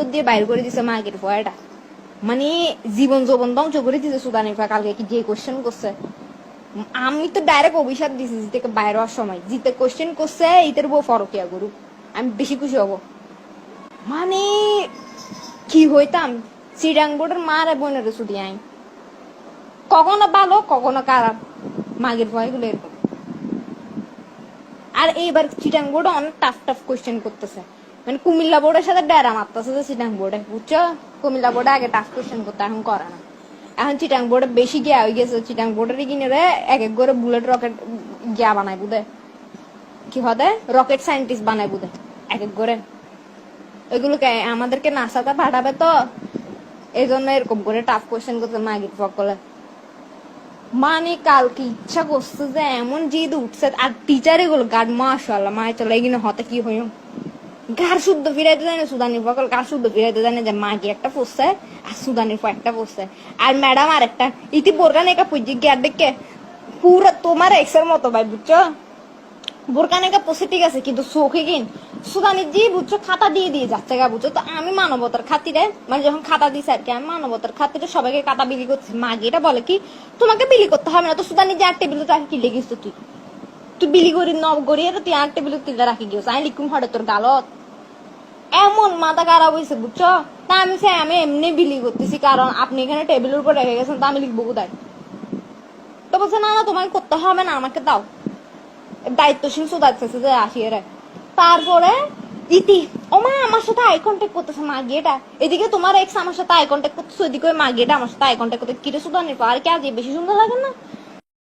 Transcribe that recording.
ভিতর দিয়ে বাইর করে দিছে মাগের ভয়টা, মানে জীবন যৌবন ধ্বংস করে দিছে সুদানির ভয়। কালকে কি যে কোশ্চেন করছে, আমি তো ডাইরেক্ট অভিশাপ দিছি জিতেকে বাইরে হওয়ার সময়, জিতে কোশ্চেন করছে ইতের বউ ফরকিয়া গরু, আমি বেশি খুশি হব। মানে কি হইতাম চিরাং বোর্ডের মারে বোনের ছুটি আই, কখনো ভালো কখনো খারাপ, মাগের ভয়গুলো এরকম। আর এইবার চিটাং বোর্ডে অনেক টাফ টাফ কোশ্চেন করতেছে, মানে কুমিল্লা বোর্ডের সাথে ডেরা মারতেছে যে চিটাং বোর্ডে, বুঝছো? কুমিল্লা বোর্ডে আগে টাফ কোশ্চেন করতে, এখন করে না। এখন চিটাং বোর্ডে বেশি গিয়া হয়ে গেছে, চিটাং বোর্ডের কিনে রে এক এক করে বুলেট রকেট গিয়া বানাই বুধে, কি হতে রকেট সায়েন্টিস্ট বানাই বুধে এক এক করে। ওইগুলোকে আমাদেরকে নাসাতে পাঠাবে তো, এই জন্য এরকম করে টাফ কোশ্চেন করতে মাগির সকলে। মানে কালকে ইচ্ছা করছে যে এমন জিদ উঠছে, আর টিচার এগুলো গার্ড মাশাআল্লাহ মায় চলে এগিয়ে হতে কি হইম গার শুদ্ধ ফিরাইতে জানে সুদানির ফকল, গার শুদ্ধ ফিরাইতে জানে যে মাগি একটা পড়ছে আর সুদানির ফ একটা পড়ছে, আর ম্যাডাম আর একটা ইতি বোরকান একা পুজি গিয়ার দেখে পুরো তোমার এক্সের মতো ভাই, বুঝছো? বোরকান একা পড়ছে ঠিক আছে, কিন্তু চোখে কিন সুদানির জি বুঝছো খাতা দিয়ে দিয়ে যাচ্ছে গা, বুঝছো? তো আমি মানবতার খাতিরে, মানে যখন খাতা দিছে আর কি, আমি মানবতার খাতিরে সবাইকে খাতা বিলি করছি। মাগি এটা বলে কি তোমাকে বিলি করতে হবে না, তো সুদানির যে আর টেবিলে রাখি কি লেগিস তুই, তুই বিলি করি ন গড়িয়ে তুই আর টেবিলে তুলে রাখি গিয়েছ, আমি লিখুম হরে তোর গালত। এমন মাথা খারাপ হয়েছে, বুঝছো? তা আমি এমনি বিলি করতেছি, কারণ আপনি এখানে টেবিলের উপর রেখে গেছেন, তো আমি লিখবো কোথায়? তো বলছে না না তোমাকে করতে হবে না, আমাকে দাও। দায়িত্বশীল সুদাচ্ছে যে আসিয়ে রে। তারপরে ইতি ওমা আমার সাথে আই কন্ট্যাক্ট করতেছে মাগিয়েটা, এদিকে তোমার এক্স আমার সাথে আই কন্ট্যাক্ট করতেছে, ওইদিকে ওই মাগিয়েটা আমার সাথে আই কন্ট্যাক্ট করতে, কিরে সুদানির পার কি আজ বেশি সুন্দর লাগে না?